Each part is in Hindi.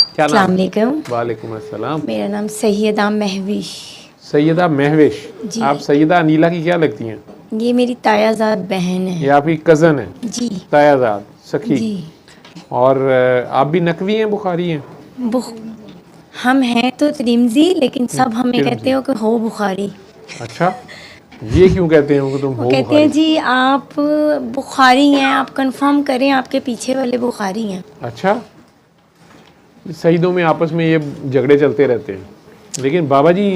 क्या नाम? अस्सलामुअलैकुम। वालेकुम अस्सलाम। मेरा नाम सैयदा महविश। सैयदा महविश, जी। आप सैयदा अनीला की क्या लगती हैं? ये मेरी तायाजाद बहन ये है। आपकी कज़न है? जी तायाजाद सखी। जी। और आप भी नकवी हैं, बुखारी हैं? बुख हम हैं तो त्रिमज़ी, लेकिन सब हमें तिरमिज़ी। कहते हो कि हो बुखारी। अच्छा, ये क्यों कहते हैं कि तुम वो हो कहते हैं बुखारी? जी आप बुखारी हैं, आप कंफर्म करें आपके पीछे वाले बुखारी हैं। अच्छा, सईदों में आपस में ये झगड़े चलते रहते हैं, लेकिन बाबा जी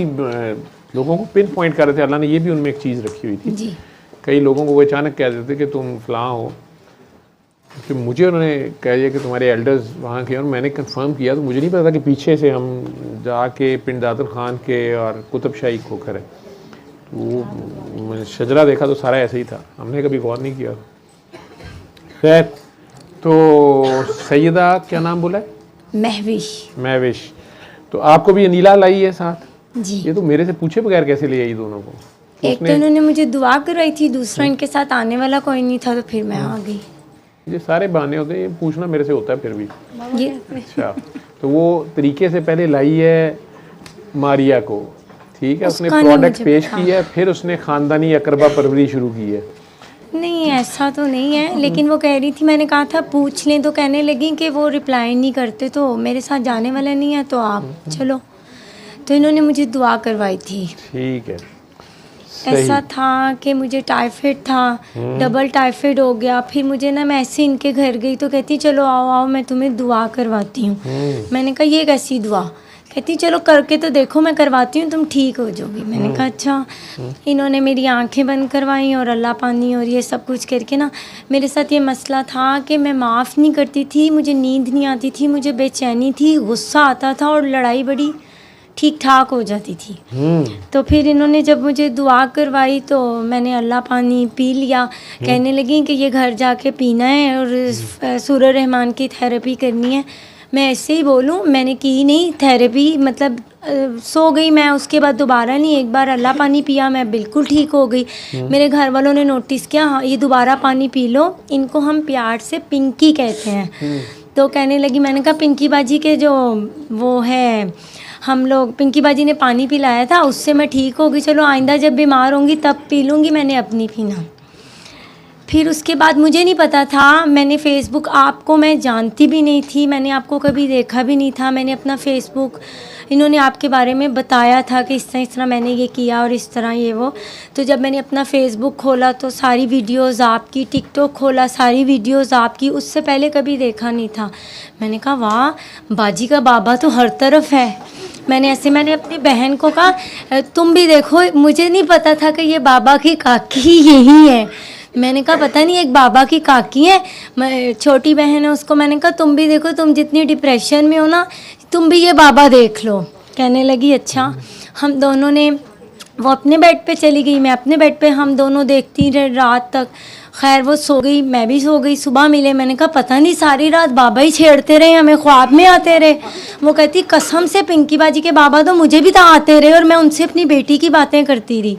लोगों को पिन पॉइंट कर रहे थे। अल्लाह ने ये भी उनमें एक चीज़ रखी हुई थी। जी कई लोगों को वो अचानक कह देते कि तुम फलां हो, कि मुझे उन्होंने कह दिया कि तुम्हारे एल्डर्स वहाँ के, और मैंने कंफर्म किया तो मुझे नहीं पता था कि पीछे से हम जाके पिंडातुल खान के और कुतुब शाही खोकर है। तो वो शजरा देखा तो सारा ऐसे ही था, हमने कभी गौर नहीं किया। खैर, तो सैयदा क्या नाम बोला है? महविश। महविश। तो आपको भी अनीला लाई है साथ? जी। ये तो मेरे से पूछे बगैर कैसे ले आई दोनों को? एक तो इन्होंने मुझे दुआ करवाई थी, दूसरा इनके साथ आने वाला कोई नहीं था, तो फिर मैं आ गई। ये सारे बहाने होते हैं, ये पूछना मेरे से होता है फिर भी। ये अच्छा, तो वो तरीके से पहले लाई है मारिया को, ठीक है, उसने उसका नहीं प्रोडक्ट मुझे पेश पता। किया है, फिर उसने ख़ानदानी अकरबा परवरी शुरू की है। नहीं, ऐसा तो नहीं है, लेकिन वो कह रही थी, मैंने कहा था पूछ लें, तो कहने लगी कि वो रिप्लाई नहीं करते, तो मेरे साथ जाने वाला नहीं है, तो आप चलो। तो इन्होंने मुझे दुआ करवाई थी। ठीक है, ऐसा था कि मुझे टाइफाइड था, डबल टाइफाइड हो गया। फिर मुझे ना, मैं ऐसे इनके घर गई तो कहती चलो आओ आओ मैं तुम्हें दुआ करवाती हूँ। मैंने कहा ये कैसी दुआ? कहती चलो करके तो देखो, मैं करवाती हूँ, तुम ठीक हो जाओगी। मैंने कहा अच्छा। इन्होंने मेरी आंखें बंद करवाई और अल्लाह पानी और ये सब कुछ करके ना, मेरे साथ ये मसला था कि मैं माफ़ नहीं करती थी, मुझे नींद नहीं आती थी, मुझे बेचैनी थी, गुस्सा आता था और लड़ाई बड़ी ठीक ठाक हो जाती थी। तो फिर इन्होंने जब मुझे दुआ करवाई तो मैंने अल्लाह पानी पी लिया। कहने लगी कि ये घर जाके पीना है और सूरह रहमान की थेरेपी करनी है। मैं ऐसे ही बोलूँ, मैंने की नहीं थेरेपी, मतलब सो गई मैं। उसके बाद दोबारा नहीं, एक बार अल्लाह पानी पिया, मैं बिल्कुल ठीक हो गई। मेरे घर वालों ने नोटिस किया, हाँ ये दोबारा पानी पी लो, इनको हम प्यार से पिंकी कहते हैं। तो कहने लगी, मैंने कहा पिंकी बाजी के जो वो है, हम लोग पिंकी बाजी ने पानी पिलाया था, उससे मैं ठीक हो गई, चलो आइंदा जब बीमार होंगी तब पी लूँगी। मैंने अपनी पीना। फिर उसके बाद मुझे नहीं पता था, मैंने फ़ेसबुक, आपको मैं जानती भी नहीं थी, मैंने आपको कभी देखा भी नहीं था। मैंने अपना फ़ेसबुक, इन्होंने आपके बारे में बताया था कि इस तरह मैंने ये किया और इस तरह ये वो। तो जब मैंने अपना फ़ेसबुक खोला तो सारी वीडियोज़ आपकी, टिकटॉक खोला सारी वीडियोज़ आपकी, उससे पहले कभी देखा नहीं था। मैंने कहा वाह, बाजी का बाबा तो हर तरफ है। मैंने अपनी बहन को कहा तुम भी देखो, मुझे नहीं पता था कि ये बाबा की काकी यही है। मैंने कहा पता नहीं एक बाबा की काकी है, छोटी बहन है, उसको मैंने कहा तुम भी देखो, तुम जितनी डिप्रेशन में हो ना, तुम भी ये बाबा देख लो। कहने लगी अच्छा। हम दोनों ने, वो अपने बेड पे चली गई, मैं अपने बेड पे, हम दोनों देखती रहे रात तक। खैर वो सो गई, मैं भी सो गई। सुबह मिले, मैंने कहा पता नहीं सारी रात बाबा ही छेड़ते रहे, हमें ख्वाब में आते रहे। वो कहती कसम से पिंकी बाजी के बाबा तो मुझे भी तो आते रहे और मैं उनसे अपनी बेटी की बातें करती रही।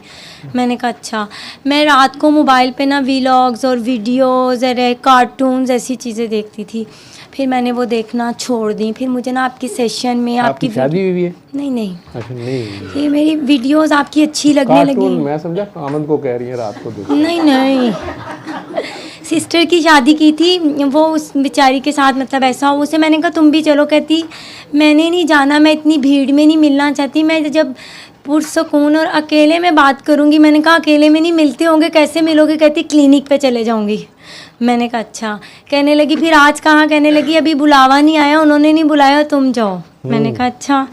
मैंने कहा अच्छा। मैं रात को मोबाइल पे ना व्लॉग्स और वीडियोज़ और कार्टून्स ऐसी चीज़ें देखती थी, फिर मैंने वो देखना छोड़ दी। फिर मुझे ना आपकी सेशन में, आपकी शादी हुई है? नहीं नहीं, अच्छा नहीं, ये मेरी वीडियोज़ आपकी अच्छी लगने लगी। मैं समझा आमद को कह रही है रात को देखो। नहीं नहीं, सिस्टर की शादी की थी, वो उस बेचारी के साथ मतलब ऐसा हो, उसे मैंने कहा तुम भी चलो। कहती मैंने नहीं जाना, मैं इतनी भीड़ में नहीं मिलना चाहती, मैं जब पुरसकून और अकेले में बात करूँगी। मैंने कहा अकेले में नहीं मिलते होंगे, कैसे मिलोगे? कहती क्लिनिक पे चले जाऊँगी। मैंने कहा अच्छा। कहने लगी फिर आज कहाँ? कहने लगी अभी बुलावा नहीं आया, उन्होंने नहीं बुलाया, तुम जाओ। मैंने कहा अच्छा।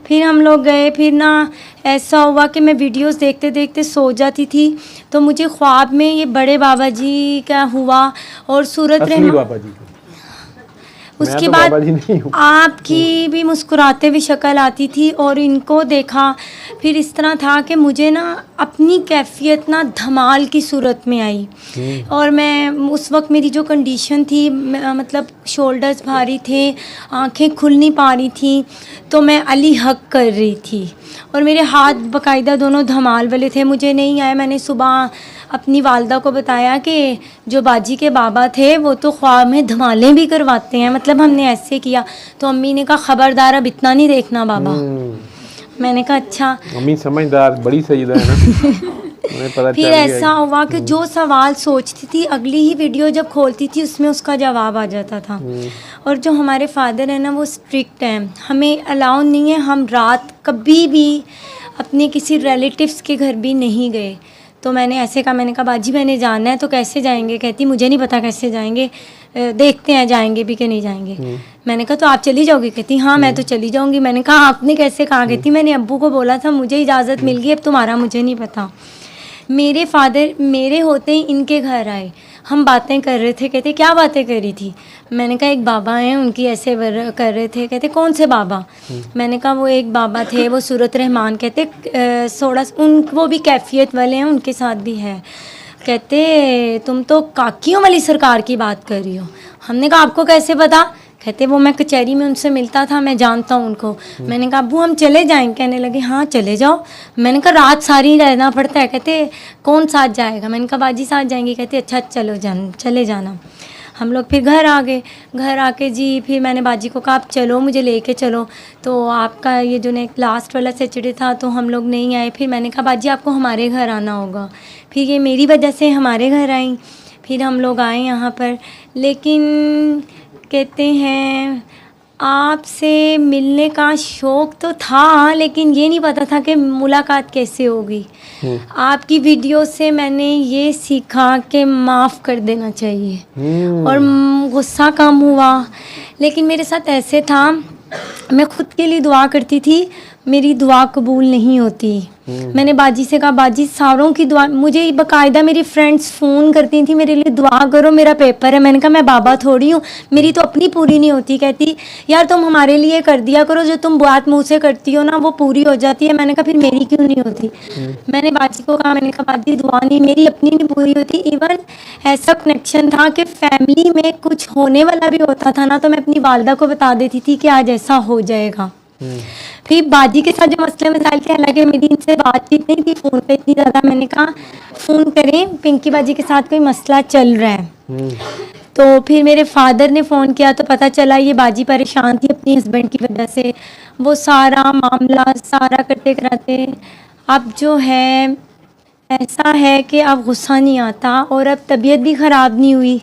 फिर हम लोग गए। फिर ना ऐसा हुआ कि मैं वीडियोस देखते देखते सो जाती थी, तो मुझे ख्वाब में ये बड़े बाबा जी का हुआ और सूरत असली बाबा जी को। उसके मैं तो बाद बाबा जी नहीं हूँ। आपकी भी मुस्कुराते हुए शक्ल आती थी और इनको देखा। फिर इस तरह था कि मुझे ना अपनी कैफियत ना धमाल की सूरत में आई, और मैं उस वक्त मेरी जो कंडीशन थी, मतलब शोल्डर्स भारी थे, आंखें खुल नहीं पा रही थी, तो मैं अली हक कर रही थी और मेरे हाथ बाकायदा दोनों धमाल वाले थे। मुझे नहीं आया, मैंने सुबह अपनी वालदा को बताया कि जो बाजी के बाबा थे वो तो ख्वाब में धमालें भी करवाते हैं, मतलब हमने ऐसे किया। तो अम्मी ने कहा खबरदार अब इतना नहीं देखना बाबा। मैंने कहा अच्छा। अम्मी समझदार, बड़ी सईदा है ना। फिर ऐसा हुआ कि जो सवाल सोचती थी अगली ही वीडियो जब खोलती थी उसमें उसका जवाब आ जाता था। और जो हमारे फादर है ना वो स्ट्रिक्ट हैं, हमें अलाउ नहीं है, हम रात कभी भी अपने किसी रिलेटिव्स के घर भी नहीं गए। तो मैंने ऐसे कहा, मैंने कहा बाजी मैंने जाना है। तो कैसे जाएंगे? कहती मुझे नहीं पता कैसे जाएंगे, देखते हैं जाएंगे भी कि नहीं जाएंगे। मैंने कहा तो आप चली जाओगी? कहती हाँ मैं तो चली जाऊंगी। मैंने कहा आपने कैसे कहा? कहती मैंने अब्बू को बोला था, मुझे इजाज़त मिल गई, अब तुम्हारा मुझे नहीं पता। मेरे फादर मेरे होते ही इनके घर आए, हम बातें कर रहे थे। कहते क्या बातें करी थी? मैंने कहा एक बाबा हैं उनकी ऐसे कर रहे थे। कहते कौन से बाबा? मैंने कहा वो एक बाबा थे वो सूरत रहमान, कहते थोड़ा उन वो भी कैफियत वाले हैं, उनके साथ भी है। कहते तुम तो काकियों वाली सरकार की बात कर रही हो। हमने कहा आपको कैसे पता? कहते वो मैं कचहरी में उनसे मिलता था, मैं जानता हूँ उनको। मैंने कहा अब्बू हम चले जाएं? कहने लगे हाँ चले जाओ। मैंने कहा रात सारी रहना पड़ता है। कहते कौन साथ जाएगा? मैंने कहा बाजी साथ जाएंगी। कहते अच्छा चले जाना। हम लोग फिर घर आ गए। घर आके जी फिर मैंने बाजी को कहा आप चलो मुझे लेके चलो। तो आपका ये जो ने लास्ट वाला सैटरडे था तो हम लोग नहीं आए। फिर मैंने कहा बाजी आपको हमारे घर आना होगा। फिर ये मेरी वजह से हमारे घर आई। फिर हम लोग आए यहाँ पर। लेकिन कहते हैं आपसे मिलने का शौक़ तो था, लेकिन ये नहीं पता था कि मुलाकात कैसे होगी। आपकी वीडियो से मैंने ये सीखा कि माफ़ कर देना चाहिए और गुस्सा कम हुआ। लेकिन मेरे साथ ऐसे था, मैं खुद के लिए दुआ करती थी, मेरी दुआ कबूल नहीं होती। मैंने बाजी से कहा बाजी सारों की दुआ, मुझे बाकायदा मेरी फ्रेंड्स फ़ोन करती थी मेरे लिए दुआ करो मेरा पेपर है। मैंने कहा मैं बाबा थोड़ी हूँ, मेरी तो अपनी पूरी नहीं होती। कहती यार तुम हमारे लिए कर दिया करो, जो तुम बात मुँह से करती हो ना वो पूरी हो जाती है। मैंने कहा फिर मेरी क्यों नहीं होती? मैंने बाजी को कहा, मैंने कहा बाजी दुआ नहीं मेरी अपनी नहीं पूरी होती। इवन ऐसा कनेक्शन था कि फैमिली में कुछ होने वाला भी होता था ना तो मैं अपनी वालदा को बता देती थी कि आज ऐसा हो जाएगा। फिर बाजी के साथ जो मसले मसाइल थे, हालांकि मेरी इनसे बातचीत नहीं थी फ़ोन पे इतनी ज़्यादा, मैंने कहा फ़ोन करें पिंकी बाजी के साथ कोई मसला चल रहा है। तो फिर मेरे फादर ने फ़ोन किया तो पता चला ये बाजी परेशान थी अपनी हस्बैंड की वजह से। वो सारा मामला सारा करते कराते अब जो है ऐसा है कि अब गुस्सा नहीं आता और अब तबीयत भी ख़राब नहीं हुई।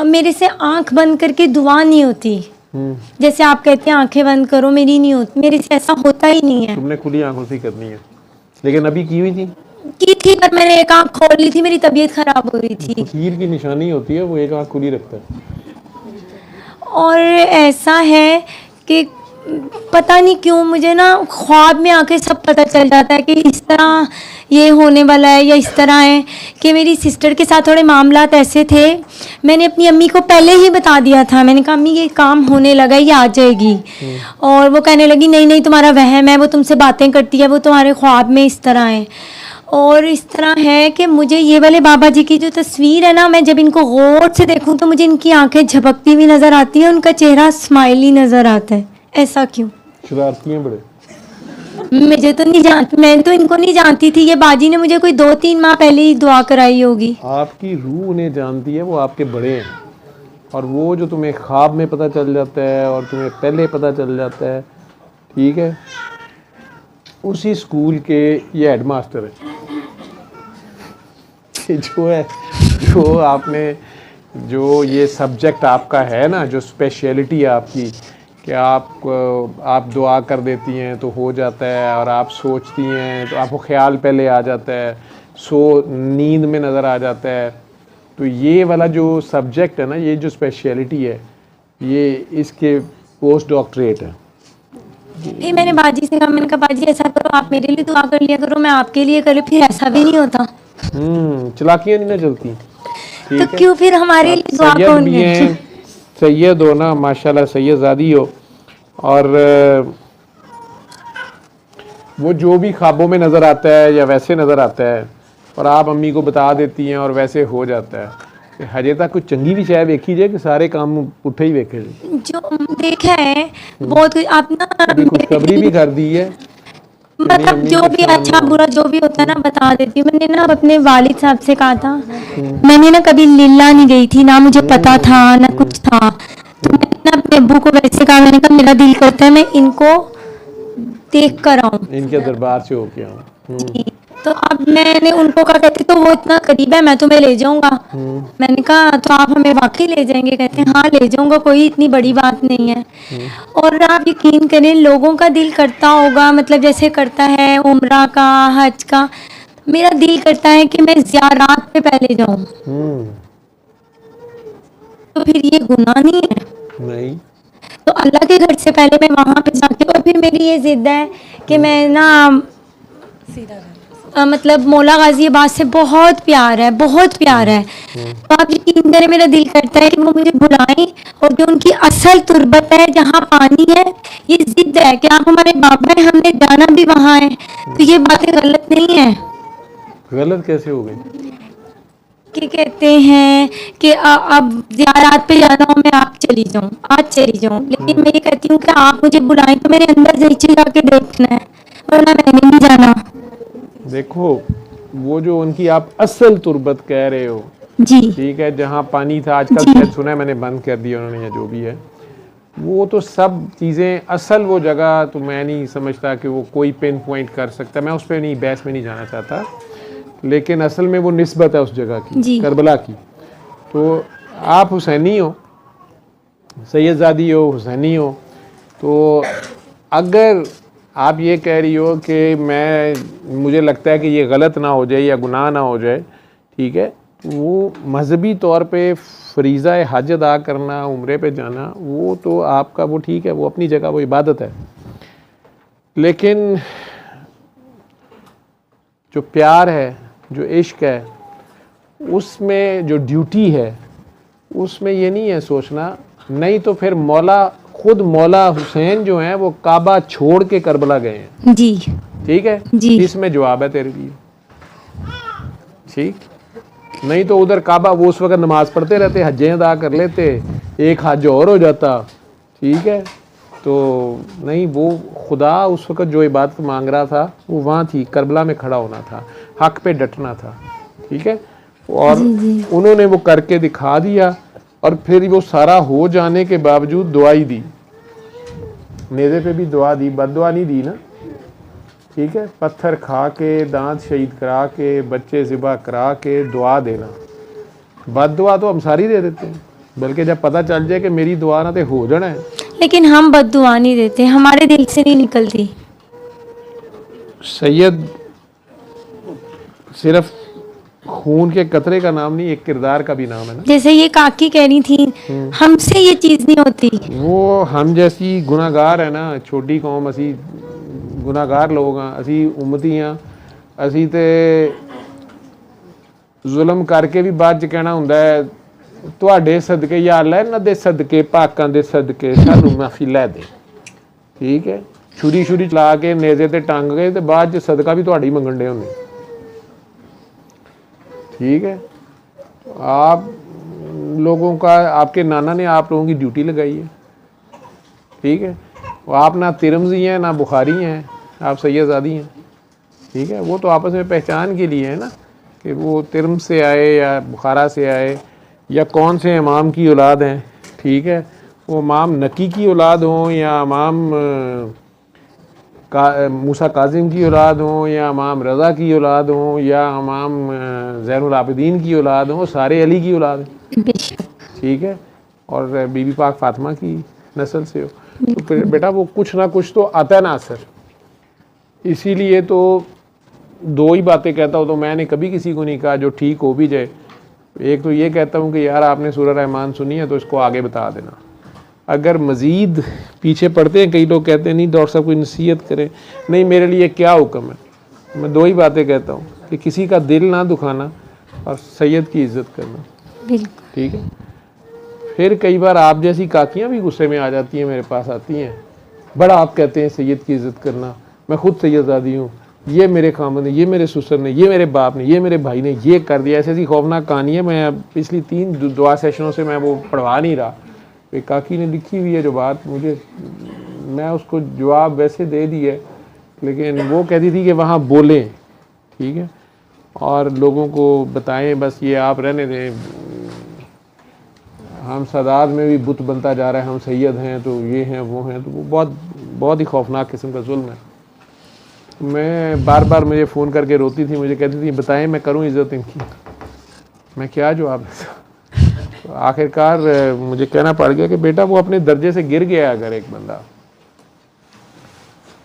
मेरे से आँख बंद करके दुआ नहीं होती, जैसे आप कहते हैं आंखें बंद करो, मेरी नहीं होती, मेरे से ऐसा होता ही नहीं है। तुमने खुली आंखों से करनी है, लेकिन अभी की हुई थी पर मैंने एक आंख खोल ली थी, मेरी तबीयत खराब हो रही थी। फकीर की निशानी होती है वो एक आंख खुली रखता है। और ऐसा है कि पता नहीं क्यों मुझे ना ख्वाब में आके सब पता चल जाता है कि इस तरह ये होने वाला है या इस तरह है। कि मेरी सिस्टर के साथ थोड़े मामलात ऐसे थे, मैंने अपनी अम्मी को पहले ही बता दिया था। मैंने कहा अम्मी ये काम होने लगा, ये आ जाएगी। और वो कहने लगी नहीं नहीं तुम्हारा वहम है, वो तुमसे बातें करती है, वो तुम्हारे ख्वाब में इस तरह है। और इस तरह है कि मुझे ये वाले बाबा जी की जो तस्वीर है ना, मैं जब इनको गौर से देखूं तो मुझे इनकी आंखें झपकती हुई नज़र आती है, उनका चेहरा स्माइली नज़र आता है। ऐसा क्यों? शरारती हैं बड़े। मुझे तो नहीं जानती, मैं तो इनको नहीं जानती थी। ये बाजी ने मुझे कोई 2-3 माह पहले ही दुआ कराई होगी। आपकी रूह उन्हें जानती है, वो आपके बड़े हैं। और वो जो तुम्हें ख्वाब में पता चल जाता है और तुम्हें पहले पता चल जाता है, ठीक है, उसी स्कूल के ये हेडमास्टर है जो है, जो आपने जो ये सब्जेक्ट आपका है ना, जो स्पेशलिटी है आपकी कि आप दुआ कर देती हैं तो हो जाता है, और आप सोचती हैं तो आपको ख्याल पहले आ जाता है, नींद में नज़र आ जाता है। तो ये वाला जो सब्जेक्ट है ना, ये जो स्पेशलिटी है, ये इसके पोस्ट डॉक्टरेट है। फिर मैंने बाजी से कहा, मैंने कहा बाजी ऐसा करो आप मेरे लिए दुआ कर लिया करो, मैं आपके लिए कर, फिर ऐसा भी नहीं होता। चलाकियाँ नहीं ना चलती, तो क्यों फिर हमारे लिए दुआ कौन है? सैयद हो ना, माशाल्लाह सैयदजादी हो, और वो जो भी ख्वाबों में नज़र आता है या वैसे नज़र आता है और आप अम्मी को बता देती हैं और वैसे हो जाता है। हजे तक कुछ चंगी भी शायद देखी जाए कि सारे काम उठे ही देखे जो देखा है बहुत कुछ। आप ना खुशखबरी भी कर दी है। मतलब जो भी अच्छा बुरा जो भी होता है ना बता देती हूँ। मैंने ना अपने वालिद साहब से कहा था, मैंने ना कभी लीला नहीं गई थी, ना मुझे पता था ना कुछ था, तो मैंने ना अपने अब्बू को वैसे कहा, मैंने कहा मेरा दिल करता है मैं इनको देख कर आऊँ, इनके दरबार से होके आऊँ। जी। तो अब मैंने उनको कहा, कहते तो वो इतना करीब है मैं तुम्हें ले जाऊंगा। मैंने कहा तो आप हमें वाकई ले जाएंगे? कहते हैं हाँ ले जाऊंगा, कोई इतनी बड़ी बात नहीं है। और आप यकीन करें लोगों का दिल करता होगा, मतलब जैसे करता है उम्रा का हज का, मेरा दिल करता है कि मैं ज़ियारत पे पहले जाऊं। तो फिर ये गुनाह नहीं है? नहीं, तो अल्लाह के घर से पहले मैं वहाँ पे जाके, और फिर मेरी ये जिद है कि मैं ना मतलब मौला गाजियाबाद से बहुत प्यार है, बहुत प्यार है। तो आप यकीन करें मेरा दिल करता है कि वो मुझे बुलाएं, और जो उनकी असल तुरबत है जहाँ पानी है, ये जिद है कि आप हमारे बाबा हैं, हमने जाना भी वहाँ है। तो ये बातें गलत नहीं है। गलत कैसे हो गई? कि कहते हैं कि अब ज़ियारत पे जाना हो, मैं आप चली जाऊँ, आज चली जाऊँ, लेकिन मैं ये कहती हूँ कि आप मुझे बुलाएं तो मेरे अंदर नीचे जाके देखना है, वरना मैंने नहीं जाना। देखो, वो जो उनकी आप असल तुरबत कह रहे हो, जी ठीक है, जहाँ पानी था, आजकल शायद सुना है मैंने बंद कर दिया उन्होंने, या जो भी है, वो तो सब चीज़ें असल वो जगह तो मैं नहीं समझता कि वो कोई पिन पॉइंट कर सकता। मैं उस पर नहीं, बहस में नहीं जाना चाहता, लेकिन असल में वो निस्बत है उस जगह की, करबला की। तो आप हुसैनी हो, सैयदजादी हो, हुसैनी हो, तो अगर आप ये कह रही हो कि मुझे लगता है कि ये गलत ना हो जाए या गुनाह ना हो जाए, ठीक है, वो मजहबी तौर पे फरीज़ा हज अदा करना, उम्रे पे जाना, वो तो आपका वो ठीक है, वो अपनी जगह वो इबादत है। लेकिन जो प्यार है, जो इश्क है, उसमें जो ड्यूटी है, उसमें ये नहीं है सोचना, नहीं तो फिर खुद मौला हुसैन जो हैं वो काबा छोड़ के करबला गए हैं। जी ठीक है जी, इसमें जवाब है तेरे लिए, ठीक। नहीं तो उधर काबा वो उस वक्त नमाज पढ़ते रहते, हजें अदा कर लेते, एक हज और हो जाता, ठीक है। तो नहीं, वो खुदा उस वक्त जो इबादत मांग रहा था वो वहाँ थी, करबला में खड़ा होना था, हक पे डटना था, ठीक है। और उन्होंने वो करके दिखा दिया, और फिर वो सारा हो जाने के बावजूद दुआ ही दी, नेज़े पे भी दुआ दी, बद्दुआ नहीं दी ना, ठीक है। पत्थर खा के, दांत शहीद करा के, बच्चे ज़िबा करा के दुआ देना, बद्दुआ तो हम सारी दे देते हैं, बल्कि जब पता चल जाए कि मेरी दुआ ना तो हो जाना है। लेकिन हम बद्दुआ नहीं देते, हमारे दिल से नहीं निकलती। सैयद सिर्फ खून के कतरे का नाम नहीं, एक किरदार का भी नाम है ना। जैसे ये काकी कह रही थी, हमसे ये चीज़ नहीं होती। वो हम जैसी गुनाहगार है ना, छोटी कौम, असी गुनाहगार लोग हाँ, असी उम्मती हाँ, असी ते जुल्म करके भी बाद च कहना हुंदा है तुहाडे सदके या अल्लाह इन्हां दे सदके, पाकां दे सदके सानू माफी लै दे, ठीक है। छुरी चला के नेज़े ते टंग गए तो बाद च सदका भी तुहाडी मंगण दे होंदे, ठीक है। आप लोगों का, आपके नाना ने आप लोगों की ड्यूटी लगाई है, ठीक है। आप ना तिरमज़ी हैं ना बुखारी हैं, आप सैयदजादी हैं, ठीक है। वो तो आपस में पहचान के लिए है ना, कि वो तिरम से आए या बुखारा से आए या कौन से इमाम की औलाद हैं, ठीक है। वो इमाम नकी की औलाद हों या इमाम मूसा काजिम की औलाद हों या इमाम रज़ा की औलाद हों या इमाम ज़ैनुल आबिदीन की औलाद हों, सारे अली की औलाद हैं, ठीक है। और बीबी पाक फातिमा की नस्ल से हो, तो फिर बेटा वो कुछ ना कुछ तो आता है ना असर। इसीलिए तो दो ही बातें कहता हूँ, तो मैंने कभी किसी को नहीं कहा जो ठीक हो भी जाए। एक तो ये कहता हूँ कि यार आपने सूरह रहमान सुनी है तो इसको आगे बता देना। अगर मज़ीद पीछे पड़ते हैं, कई लोग कहते हैं नहीं डॉक्टर साहब कोई नसीहत करें, नहीं मेरे लिए क्या हुक्म है। मैं दो ही बातें कहता हूँ कि किसी का दिल ना दुखाना और सैयद की इज़्ज़त करना, ठीक है। फिर कई बार आप जैसी काकियाँ भी गुस्से में आ जाती हैं, मेरे पास आती हैं, बड़ा आप कहते हैं सैयद की इज़्ज़त करना, मैं खुद सैयदजादी हूँ, ये मेरे खामद ने, ये मेरे ससुर ने, ये मेरे बाप ने, ये मेरे भाई ने ये कर दिया, ऐसी ऐसी खौफनाक कहानी है। मैं पिछली 3 दुआ सेशनों से मैं वो पढ़वा नहीं रहा। एक काकी ने लिखी हुई है जो बात, मुझे मैं उसको जवाब वैसे दे दी है लेकिन वो कहती थी कि वहाँ बोलें, ठीक है, और लोगों को बताएं, बस ये आप रहने दें, हम सदाद में भी बुत बनता जा रहा है, हम सैयद हैं तो ये हैं वो हैं, तो वो बहुत बहुत ही खौफनाक किस्म का जुल्म है। मैं बार बार मुझे फ़ोन करके रोती थी, मुझे कहती थी बताएं मैं करूं इज़्ज़त इनकी, मैं क्या जवाब तो आखिरकार मुझे कहना पड़ गया कि बेटा वो अपने दर्जे से गिर गया अगर एक बंदा,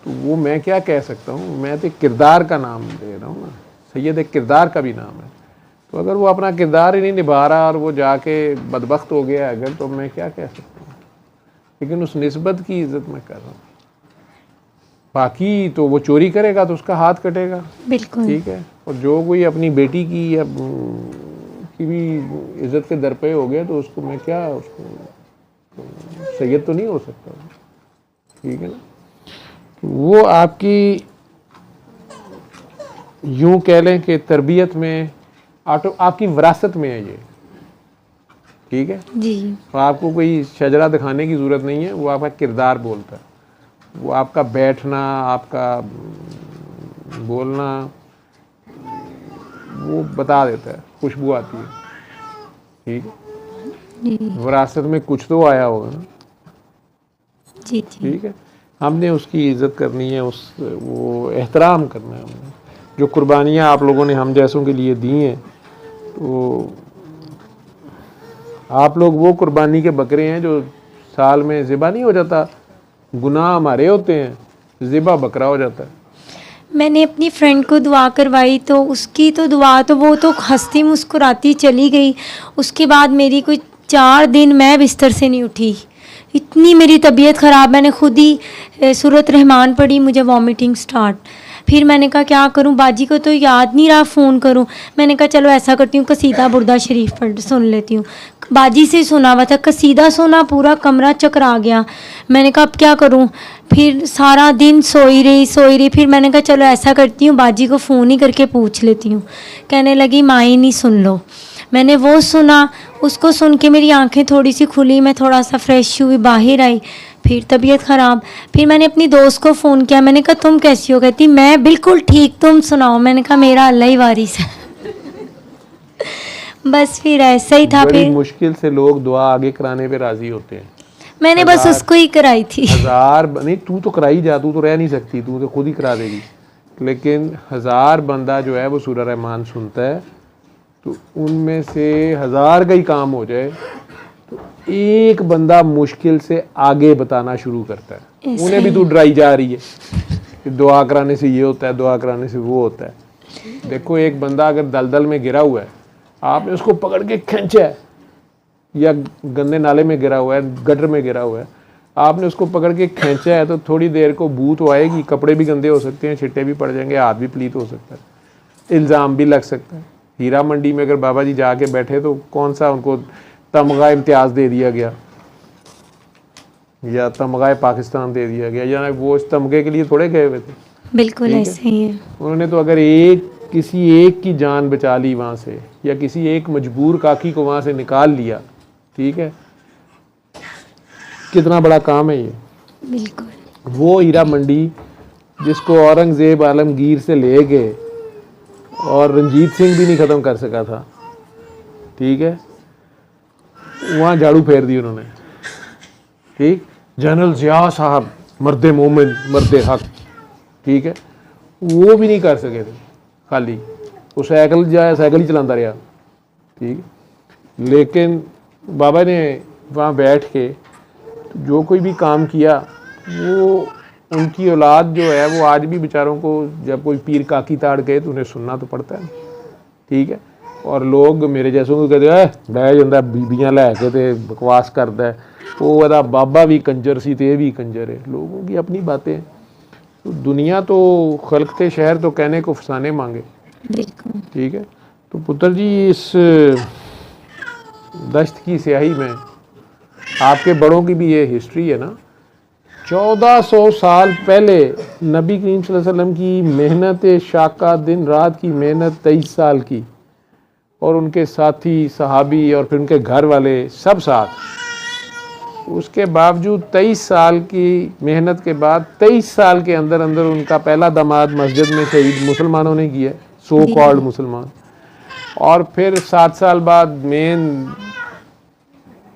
तो वो मैं क्या कह सकता हूँ, मैं तो किरदार का नाम दे रहा हूँ ना, सैयद एक किरदार का भी नाम है, तो अगर वो अपना किरदार ही नहीं निभा रहा और वो जाके बदबख्त हो गया अगर, तो मैं क्या कह सकता हूँ। लेकिन उस निस्बत की इज़्ज़त मैं कर रहा हूँ, बाकी तो वो चोरी करेगा तो उसका हाथ कटेगा, बिल्कुल ठीक है, और जो कोई अपनी बेटी की या की भी इज़्ज़त के दर पे हो गया तो उसको मैं क्या, उसको तो सैयद तो नहीं हो सकता, ठीक है ना। वो आपकी यूं कह लें कि तरबियत में आपकी विरासत में है ये, ठीक है जी। तो आपको कोई शजरा दिखाने की ज़रूरत नहीं है, वो आपका किरदार बोलता है, वो आपका बैठना, आपका बोलना वो बता देता है, खुशबू आती है, ठीक है, विरासत में कुछ तो आया होगा ना, जी जी। ठीक है, हमने उसकी इज़्ज़त करनी है, उस वो एहतराम करना है हमने, जो कुर्बानियाँ आप लोगों ने हम जैसों के लिए दी हैं, तो आप लोग वो कुर्बानी के बकरे हैं जो साल में ज़िबा नहीं हो जाता, गुनाह हमारे होते हैं, ज़िबा बकरा हो जाता है। मैंने अपनी फ्रेंड को दुआ करवाई तो उसकी तो दुआ तो वो तो हंसती मुस्कुराती चली गई, उसके बाद मेरी कोई 4 दिन मैं बिस्तर से नहीं उठी, इतनी मेरी तबीयत ख़राब, मैंने खुद ही सूरत रहमान पढ़ी, मुझे वॉमिटिंग स्टार्ट, फिर मैंने कहा क्या करूं, बाजी को तो याद नहीं रहा फ़ोन करूं, मैंने कहा चलो ऐसा करती हूँ कसीदा बुर्दा शरीफ पढ़ सुन लेती हूँ, बाजी से सुना हुआ था कसीदा, सुना पूरा कमरा चकरा गया, मैंने कहा अब क्या करूं, फिर सारा दिन सोई रही, फिर मैंने कहा चलो ऐसा करती हूँ बाजी को फ़ोन ही करके पूछ लेती हूँ, कहने लगी माई नहीं सुन लो, मैंने वो सुना, उसको सुन के मेरी आंखें थोड़ी सी खुली, मैं थोड़ा सा फ्रेश हुई, बाहर आई, फिर तबीयत ख़राब, फिर मैंने अपनी दोस्त को फ़ोन किया, मैंने कहा तुम कैसी हो, कहती मैं बिल्कुल ठीक, तुम सुनाओ, मैंने कहा मेरा अल्लाह ही वारिस है बस फिर ऐसा ही था। बड़ी फिर मुश्किल से लोग दुआ आगे कराने पे राज़ी होते हैं, मैंने बस उसको ही कराई थी। 1000 नहीं, तू तो कराई जा, तू तो रह नहीं सकती, तू तो खुद ही करा देगी, लेकिन 1000 बंदा जो है वो सूरह रहमान सुनता है, तो उनमें से 1000 का ही काम हो जाए तो एक बंदा मुश्किल से आगे बताना शुरू करता है, उन्हें भी तू डराई जा रही है कि दुआ कराने से ये होता है, दुआ कराने से वो होता है। देखो एक बंदा अगर दलदल में गिरा हुआ है, आपने उसको पकड़ के खींचा है, या गंदे नाले में गिरा हुआ है, गटर में गिरा हुआ है, आपने उसको पकड़ के खींचा है, तो थोड़ी देर को बू तो आएगी, कपड़े भी गंदे हो सकते हैं, छिट्टे भी पड़ जाएंगे, हाथ भी पलीत हो सकता है, इल्ज़ाम भी लग सकता है। हीरा मंडी में अगर बाबा जी जाके बैठे तो कौन सा उनको तमगा इम्तियाज़ दे दिया गया या तमगा पाकिस्तान दे दिया गया, या वो इस तमगे के लिए थोड़े गए हुए थे, बिल्कुल ऐसे ही है। उन्होंने तो अगर किसी एक की जान बचा ली वहाँ से, या किसी एक मजबूर काकी को वहाँ से निकाल लिया, ठीक है, कितना बड़ा काम है ये। बिल्कुल वो हीरा मंडी जिसको औरंगज़ेब आलमगीर से ले गए और रंजीत सिंह भी नहीं ख़त्म कर सका था, ठीक है, वहाँ झाड़ू फेर दी उन्होंने, ठीक, जनरल ज़िया साहब मर्दे मोमिन मर्दे हक, ठीक है, वो भी नहीं कर सके थे, खाली वो साइकिल ही चलाता रहा, ठीक, लेकिन बाबा ने वहाँ बैठ के जो कोई भी काम किया, वो उनकी औलाद जो है वो आज भी बेचारों को जब कोई पीर काकी ताड़ गए तो उन्हें सुनना तो पड़ता है, ठीक है, और लोग मेरे जैसों को कहते हैं बह जाता बीबियाँ लैके तो बकवास करता है, वो वदा बाबा भी कंजर सी तो ये भी कंजर है, लोगों की अपनी बातें, तो दुनिया तो खलकते शहर तो कहने को फसाने मांगे, ठीक है। तो पुत्र जी इस दश्त की स्याही में आपके बड़ों की भी ये हिस्ट्री है ना, 1400 साल पहले नबी करीम सल्लल्लाहु अलैहि वसल्लम की मेहनत शाका, दिन रात की मेहनत 23 साल की, और उनके साथी सहाबी और फिर उनके घर वाले सब साथ, उसके बावजूद 23 साल की मेहनत के बाद 23 साल के अंदर अंदर उनका पहला दामाद मस्जिद में शहीद मुसलमानों ने किया, सो कॉल्ड मुसलमान। और फिर 7 साल बाद मेन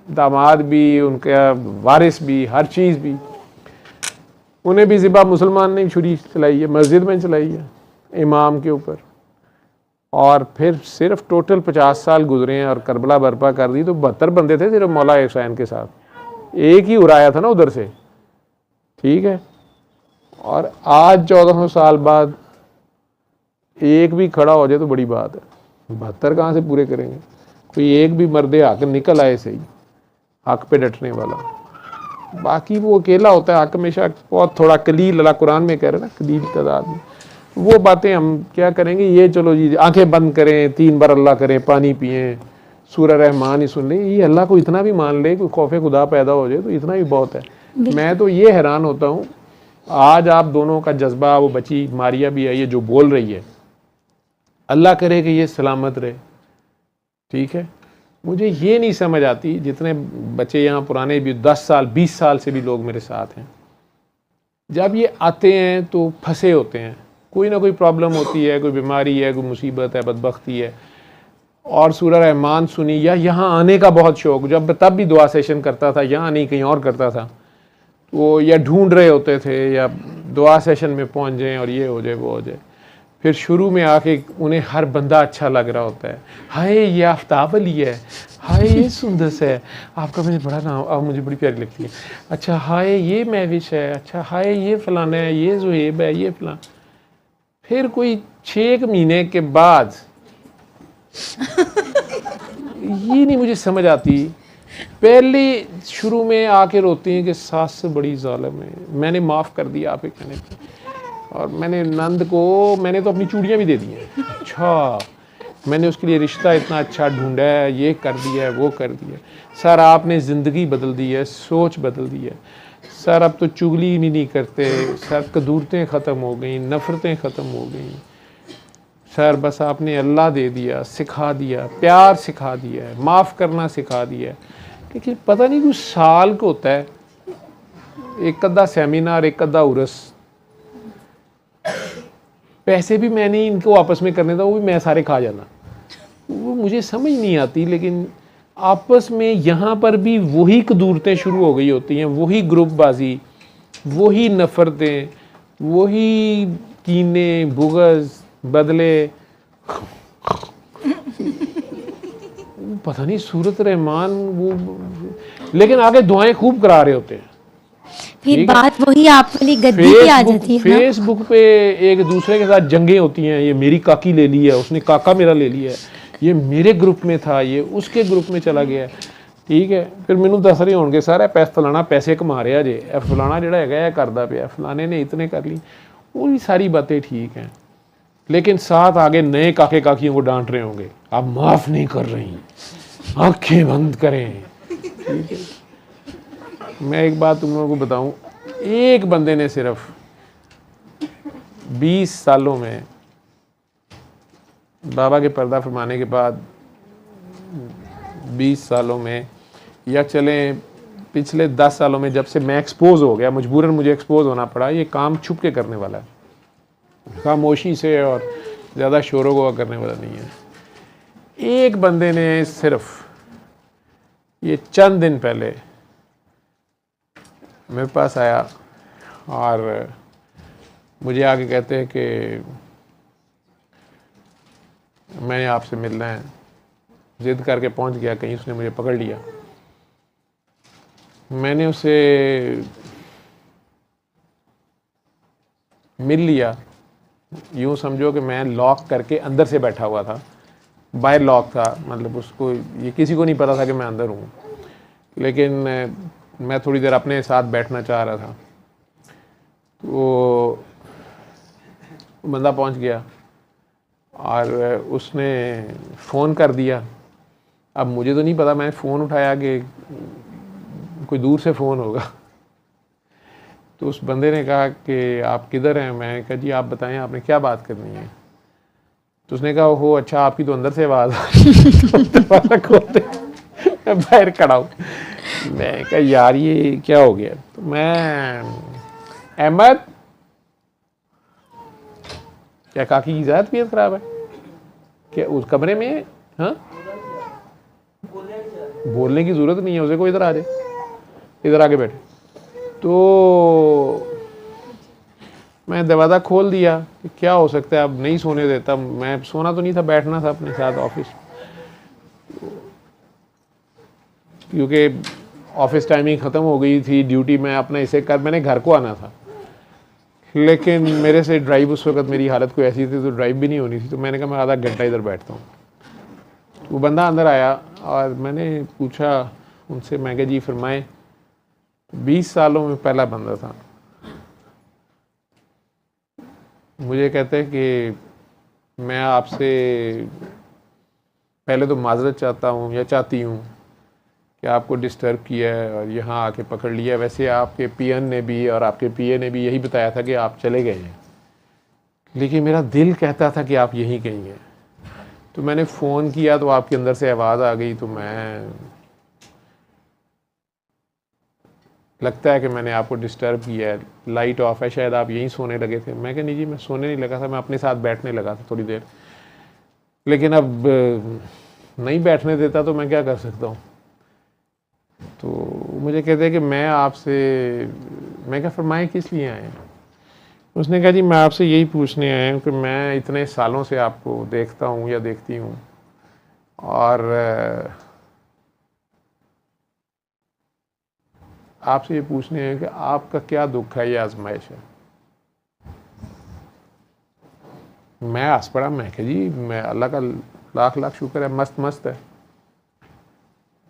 दामाद भी, उनका वारिस भी, हर चीज़ भी, उन्हें भी ज़िबा मुसलमान ने छुरी चलाई है, मस्जिद में चलाई है इमाम के ऊपर। और फिर सिर्फ टोटल 50 साल गुजरे हैं और करबला बर्पा कर दी तो 72 बंदे थे सिर्फ मौला हुसैन के साथ, एक ही उड़ाया था ना उधर से, ठीक है। और आज 1400 साल बाद एक भी खड़ा हो जाए तो बड़ी बात है, 72 कहाँ से पूरे करेंगे। कोई एक भी मर्दे हक निकल आए सही, हक पे डटने वाला, बाकी वो अकेला होता है हक हमेशा बहुत थोड़ा कलील, अल्लाह कुरान में कह रहे हैं ना कलील तादाद में। वो बातें हम क्या करेंगे, ये चलो जी आंखें बंद करें, 3 बार अल्लाह करें, पानी पिएं, सूरह रहमान ही सुन लें, ये अल्लाह को इतना भी मान ले, कोई खौफ खुदा पैदा हो जाए तो इतना भी बहुत है। मैं तो ये हैरान होता हूँ, आज आप दोनों का जज्बा, वो बची मारिया भी है, ये जो बोल रही है, अल्लाह करे कि ये सलामत रहे, ठीक है। मुझे ये नहीं समझ आती, जितने बच्चे यहाँ पुराने भी 10 साल 20 साल से भी लोग मेरे साथ हैं, जब ये आते हैं तो फंसे होते हैं, कोई ना कोई प्रॉब्लम होती है, कोई बीमारी है, कोई मुसीबत है, बदबख्ती है, और सूरह रहमान सुनी, या यहाँ आने का बहुत शौक़, जब तब भी दुआ सेशन करता था, यहाँ नहीं कहीं और करता था, वो या ढूंढ रहे होते थे या दुआ सेशन में पहुँच जाएँ और ये हो जाए वो हो जाए। फिर शुरू में आके उन्हें हर बंदा अच्छा लग रहा होता है, हाय ये आफ्ताब अली है, हाय ये सुंदस है, आपका मुझे बड़ा नाम, आप मुझे बड़ी प्यारी लगती है, अच्छा हाय ये महविश है, अच्छा हाय ये फलाना है, ये जुहेब है, ये फलां। फिर कोई 6 महीने के बाद ये नहीं मुझे समझ आती, पहले शुरू में आके रोती हैं कि सास से बड़ी जालिम है, मैंने माफ़ कर दिया आपके कहने पे, और मैंने नंद को मैंने तो अपनी चूड़ियाँ भी दे दी हैं, अच्छा मैंने उसके लिए रिश्ता इतना अच्छा ढूंढा है, ये कर दिया है, वो कर दिया है, सर आपने ज़िंदगी बदल दी है, सोच बदल दी है सर, अब तो चुगली भी नहीं करते सर, कदूरतें ख़त्म हो गई, नफ़रतें ख़त्म हो गई सर, बस आपने अल्लाह दे दिया, सिखा दिया, प्यार सिखा दिया है, माफ़ करना सिखा दिया है। लेकिन पता नहीं कुछ साल को होता है, एक अद्धा सेमिनार, एक अद्धा उर्स, पैसे भी मैंने इनको आपस में करने था, वो भी मैं सारे खा जाना, वो मुझे समझ नहीं आती। लेकिन आपस में यहाँ पर भी वही कदूरतें शुरू हो गई होती हैं, वही ग्रुपबाजी, वही नफ़रतें, वही कीने, बुग़्ज़, बदले। पता नहीं सूरत रहमान वो, लेकिन आगे दुआएं खूब करा रहे होते हैं। फिर बात वही आप वाली गद्दी पे आ जाती है। फेसबुक पे एक दूसरे के साथ जंगें होती हैं, ये मेरी काकी ले ली है, उसने काका मेरा ले लिया है, ये मेरे ग्रुप में था, ये उसके ग्रुप में चला गया, ठीक है। फिर मैनू दस रहे होंगे सारा फलाना पैसे कमा रहा जे, फलाना जिहड़ा है करदा पिया, फलाने ने इतने कर ली, वो सारी बातें ठीक हैं। लेकिन साथ आगे नए काके काकियों को डांट रहे होंगे, आप माफ़ नहीं कर रही, आंखें बंद करें, ठीक है। मैं एक बात तुम लोगों को बताऊं, एक बंदे ने सिर्फ 20 सालों में बाबा के पर्दा फरमाने के बाद 20 सालों में, या चलें पिछले 10 सालों में, जब से मैं एक्सपोज हो गया, मजबूरन मुझे एक्सपोज होना पड़ा, ये काम छुप के करने वाला है, खामोशी से और ज़्यादा शोरों को करने वाला नहीं है। एक बंदे ने सिर्फ ये चंद दिन पहले मेरे पास आया और मुझे आके कहते हैं कि मैंने आपसे मिलना है, ज़िद करके पहुंच गया कहीं, उसने मुझे पकड़ लिया, मैंने उसे मिल लिया, यूँ समझो कि मैं लॉक करके अंदर से बैठा हुआ था, बाहर लॉक था, मतलब उसको ये किसी को नहीं पता था कि मैं अंदर हूँ, लेकिन मैं थोड़ी देर अपने साथ बैठना चाह रहा था। तो बंदा पहुँच गया और उसने फ़ोन कर दिया। अब मुझे तो नहीं पता, मैंने फ़ोन उठाया कि कोई दूर से फ़ोन होगा। तो उस बंदे ने कहा कि आप किधर हैं? मैंने कहा जी आप बताएं आपने क्या बात करनी है। तो उसने कहा हो अच्छा आपकी तो अंदर से आवाज़ आ रही है। मैं बाहर खड़ा हूँ, मैं कहा यार ये क्या हो गया। तो मैं अहमद क्या काकी की ज़्यादा तबीयत खराब है क्या उस कमरे में है? हाँ बोलने की ज़रूरत नहीं है उसे, को इधर आ जाए, इधर आके बैठे। तो मैं दरवाज़ा खोल दिया कि क्या हो सकता है, अब नहीं सोने देता। मैं सोना तो नहीं था, बैठना था अपने साथ ऑफिस, क्योंकि ऑफिस टाइमिंग ख़त्म हो गई थी, ड्यूटी में अपना इसे कर, मैंने घर को आना था। लेकिन मेरे से ड्राइव उस वक्त मेरी हालत कोई ऐसी थी तो ड्राइव भी नहीं होनी थी। तो मैंने कहा मैं आधा घंटा इधर बैठता हूँ। वो बंदा अंदर आया और मैंने पूछा उनसे, मैं कहा जी फरमाएं। 20 सालों में पहला बंदा था, मुझे कहते हैं कि मैं आपसे पहले तो माजरत चाहता हूँ या चाहती हूँ कि आपको डिस्टर्ब किया है और यहाँ आके पकड़ लिया। वैसे आपके पीएन ने भी और आपके पीए ने भी यही बताया था कि आप चले गए हैं, लेकिन मेरा दिल कहता था कि आप यहीं कहीं हैं। तो मैंने फ़ोन किया तो आपके अंदर से आवाज़ आ गई, तो मैं लगता है कि मैंने आपको डिस्टर्ब किया है, लाइट ऑफ है, शायद आप यहीं सोने लगे थे। मैं कहा नहीं जी मैं सोने नहीं लगा था, मैं अपने साथ बैठने लगा था थोड़ी देर, लेकिन अब नहीं बैठने देता तो मैं क्या कर सकता हूँ। तो मुझे कहते हैं कि मैं आपसे, मैं क्या फरमाएं किस लिए आए हैं। उसने कहा जी मैं आपसे यही पूछने आया हूँ कि मैं इतने सालों से आपको देखता हूँ या देखती हूँ और आपसे ये पूछने हैं कि आपका क्या दुख है या आजमाइश है। मैं हंस पड़ा, मैं कहा जी मैं अल्लाह का लाख लाख शुक्र है, मस्त मस्त है।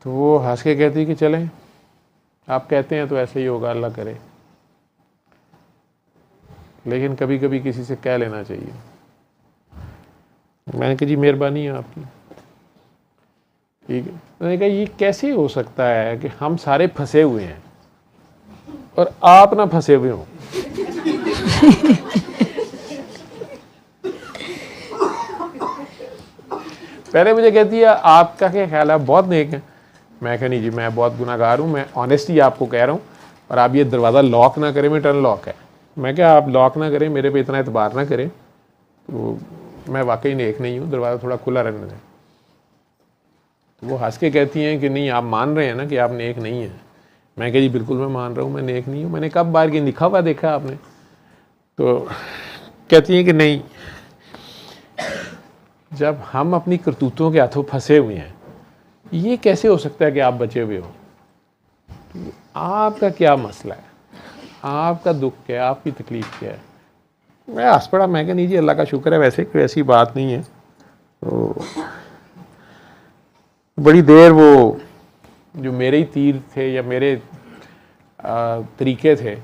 तो वो हंस के कहती कि चलें, आप कहते हैं तो ऐसे ही होगा, अल्लाह करे, लेकिन कभी कभी किसी से कह लेना चाहिए। मैंने कहा जी मेहरबानी है आपकी, ठीक है। मैंने कहा ये कैसे हो सकता है कि हम सारे फंसे हुए हैं और आप ना फंसे हुए हो। पहले मुझे कहती है आपका क्या ख्याल है, बहुत नेक है। मैं कहा नहीं जी मैं बहुत गुनाहगार हूँ, मैं ऑनेस्टली आपको कह रहा हूँ, और आप ये दरवाज़ा लॉक ना करें, मैं टर्न लॉक है। मैं क्या आप लॉक ना करें, मेरे पे इतना एतबार ना करें, तो मैं वाकई नेक नहीं हूँ, दरवाज़ा थोड़ा खुला रहने दें। तो वो हंस के कहती हैं कि नहीं आप मान रहे हैं ना कि आप नेक नहीं हैं। मैं कहा जी बिल्कुल मैं मान रहा हूँ मैं नेक नहीं हूँ। मैंने कब बाहर की लिखा हुआ देखा आपने। तो कहती हैं कि नहीं, जब हम अपनी करतूतों के हाथों फंसे हुए हैं, ये कैसे हो सकता है कि आप बचे हुए हो। तो आपका क्या मसला है, आपका दुख क्या है, आपकी तकलीफ़ क्या है। मैं हंस पड़ा, मैं कहा नहीं जी अल्लाह का शुक्र है, वैसे कोई ऐसी बात नहीं है। तो बड़ी देर वो जो मेरे ही तीर थे या मेरे तरीके थे,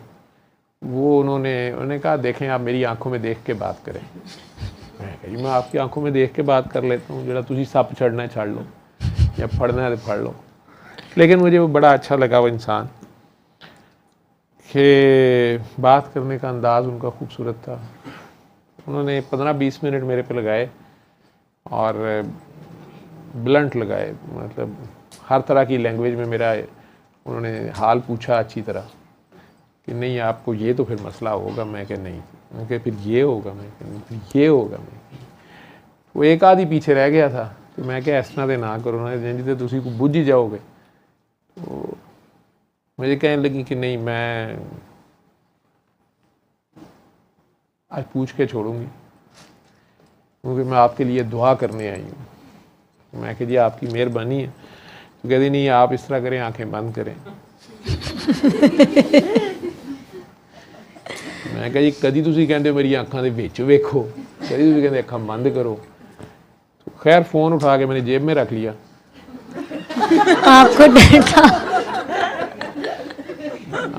वो उन्होंने कहा देखें आप मेरी आंखों में देख के बात करें। मैं कहा जी मैं आपकी आंखों में देख के बात कर लेता हूँ, जरा तुझी सप छड़ना है छड़ लो या फड़ना है तो फड़ लो। लेकिन मुझे वो बड़ा अच्छा लगा वो इंसान कि बात करने का अंदाज़ उनका खूबसूरत था। उन्होंने 15-20 मिनट मेरे पे लगाए और ब्लंट लगाए, मतलब हर तरह की लैंग्वेज में मेरा उन्होंने हाल पूछा अच्छी तरह कि नहीं आपको ये तो फिर मसला होगा। मैं कहा नहीं, मैं कहा फिर ये होगा, मैं कहा फिर ये होगा। मैं वो एक आध ही पीछे रह गया था कि मैं क्या इस तरह दे ना करो ना जिंजी तो तुसी को बुझ ही जाओगे। तो मुझे कहने लगी कि नहीं मैं आज पूछ के छोड़ूंगी, क्योंकि मैं आपके लिए दुआ करने आई हूँ। मैं कह जी आपकी मेहरबानी है। तो कहती नहीं आप इस तरह करें, आंखें बंद करें। मैं कहा जी कदी तुसी कहते हो मेरी आंखों के विच वेखो, कदी तुसी कहते अखां बंद करो। तो खैर फ़ोन उठा के मैंने जेब में रख लिया। आपको डर था?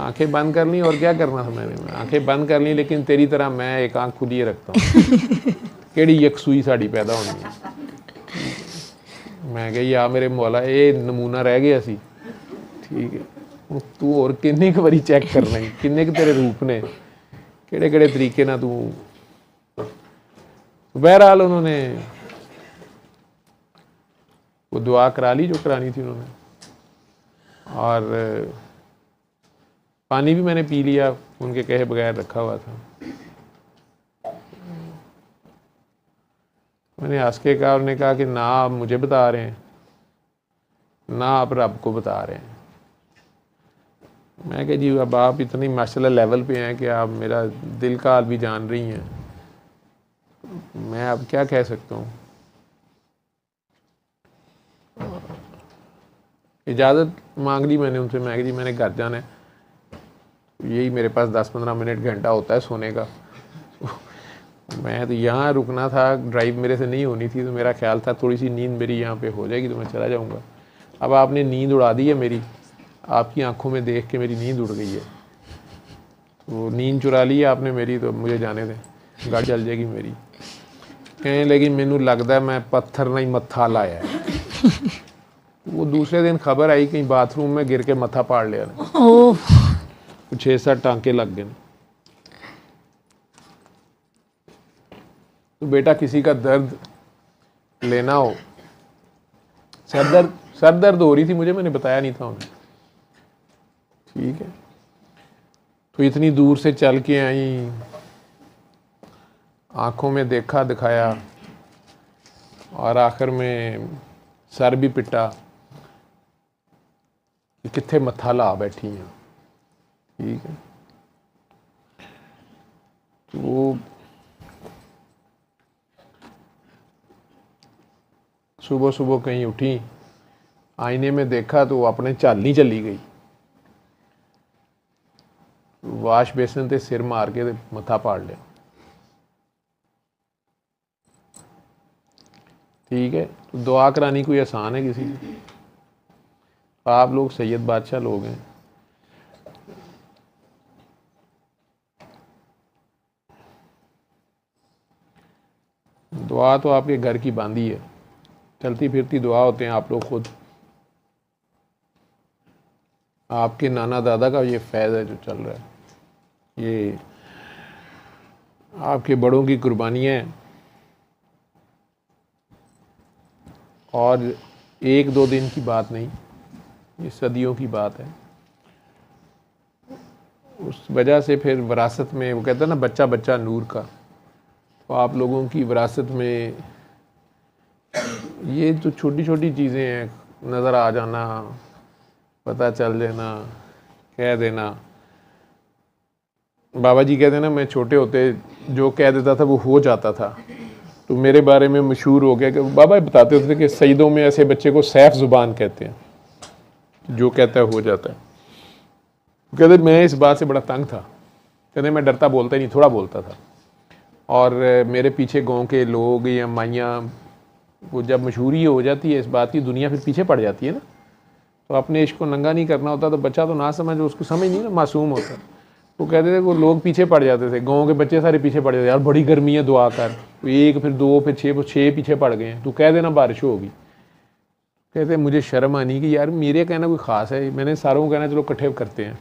आंखें बंद कर ली और क्या करना था मैंने, आंखें बंद कर ली, लेकिन तेरी तरह मैं एक आंख खुली रखता हूँ। केड़ी यकसुई साड़ी पैदा होनी है। मैं कहा या मेरे मौला ये नमूना रह गया सी, ठीक है तू और किन्नी क बारी चैक करना है, किन्ने क तेरे रूप ने, केड़े केड़े तरीके ना तू। बहरहाल उन्होंने वो दुआ करा ली जो करानी थी उन्होंने, और पानी भी मैंने पी लिया, उनके कहे बगैर रखा हुआ था। मैंने हंस के कहा, उन्होंने कहा कि ना आप मुझे बता रहे हैं ना आप रब को बता रहे हैं। मैं कहा जी अब आप इतनी माशाल्लाह लेवल पे हैं कि आप मेरा दिल का हाल भी जान रही हैं, मैं अब क्या कह सकता हूँ। इजाज़त मांग ली मैंने उनसे, मैं जी मैंने घर जाना है, यही मेरे पास 10-15 मिनट घंटा होता है सोने का। मैं तो यहाँ रुकना था, ड्राइव मेरे से नहीं होनी थी, तो मेरा ख्याल था थोड़ी सी नींद मेरी यहाँ पे हो जाएगी तो मैं चला जाऊँगा। अब आपने नींद उड़ा दी है मेरी, आपकी आंखों में देख के मेरी नींद उड़ गई है। वो नींद चुरा ली है आपने मेरी, तो मुझे जाने दें, गाड़ी चल जाएगी मेरी। कहें लेकिन मैनू लगता है मैं पत्थर नहीं मत्था लाया है। वो दूसरे दिन खबर आई कहीं बाथरूम में गिर के मत्था पाड़ लिया, 6-7 टांके लग गए। तो बेटा किसी का दर्द लेना हो, सर दर्द हो रही थी मुझे, मैंने बताया नहीं था उन्हें, ठीक है। तो इतनी दूर से चल के आई, आंखों में देखा दिखाया और आखिर में सर भी पिटा कि कित्थे मत्था ला बैठी हैं, ठीक है। तो सुबह सुबह कहीं उठी, आईने में देखा तो वो अपने चाली चली गई, वाश बेसन ते सिर मार के मत्था पाड़ लिया, ठीक है। तो दुआ करानी कोई आसान है किसी की? आप लोग सैयद बादशाह लोग हैं, दुआ तो आपके घर की बांधी है, चलती फिरती दुआ होते हैं आप लोग खुद। आपके नाना दादा का ये फैज़ है जो चल रहा है, ये आपके बड़ों की कुर्बानियाँ हैं, और 1-2 दिन की बात नहीं, ये सदियों की बात है। उस वजह से फिर विरासत में वो कहते हैं ना, बच्चा बच्चा नूर का, तो आप लोगों की विरासत में ये तो छोटी छोटी चीज़ें हैं, नज़र आ जाना, पता चल जाना, कह देना। बाबा जी कहते हैं ना, मैं छोटे होते जो कह देता था वो हो जाता था, तो मेरे बारे में मशहूर हो गया कि बाबा बताते होते थे कि सईदों में ऐसे बच्चे को सैफ ज़ुबान कहते हैं, जो कहता है हो जाता है। कहते मैं इस बात से बड़ा तंग था, कहते मैं डरता बोलता ही नहीं, थोड़ा बोलता था, और मेरे पीछे गांव के लोग या माइयाँ, वो जब मशहूरी हो जाती है इस बात की, दुनिया फिर पीछे पड़ जाती है ना। तो अपने इश्क को नंगा नहीं करना होता, तो बच्चा तो ना समझ, उसको समझ नहीं ना, मासूम होता। वो कहते थे वो लोग पीछे पड़ जाते थे, गाँव के बच्चे सारे पीछे पड़ जाते, यार बड़ी गर्मी है दुआ कर, 1 फिर 2 फिर 6 पीछे पड़ गए हैं, तो कह देना बारिश होगी। कहते मुझे शर्म आनी कि यार मेरे कहना कोई ख़ास है, मैंने सारों को कहना चलो इकट्ठे करते हैं।